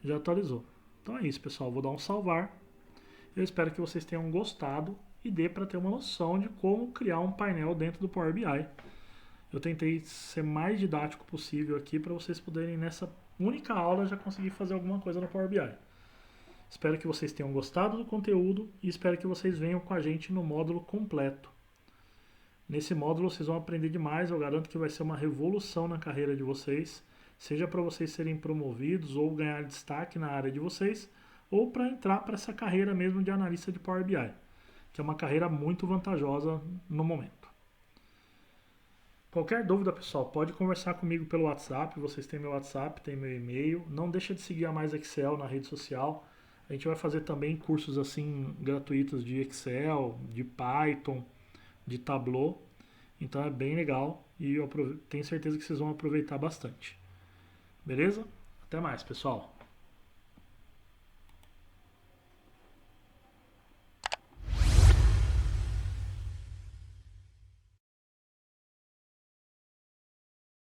já atualizou. Então é isso, pessoal, vou dar um salvar. Eu espero que vocês tenham gostado e dê para ter uma noção de como criar um painel dentro do Power BI. Eu tentei ser mais didático possível aqui para vocês poderem nessa única aula já conseguir fazer alguma coisa no Power BI. Espero que vocês tenham gostado do conteúdo e espero que vocês venham com a gente no módulo completo. Nesse módulo vocês vão aprender demais, eu garanto que vai ser uma revolução na carreira de vocês, seja para vocês serem promovidos ou ganhar destaque na área de vocês, ou para entrar para essa carreira mesmo de analista de Power BI, que é uma carreira muito vantajosa no momento. Qualquer dúvida, pessoal, pode conversar comigo pelo WhatsApp, vocês têm meu WhatsApp, tem meu e-mail, não deixa de seguir a Mais Excel na rede social. A gente vai fazer também cursos assim gratuitos de Excel, de Python, de Tableau, então é bem legal e eu tenho certeza que vocês vão aproveitar bastante. Beleza? Até mais, pessoal!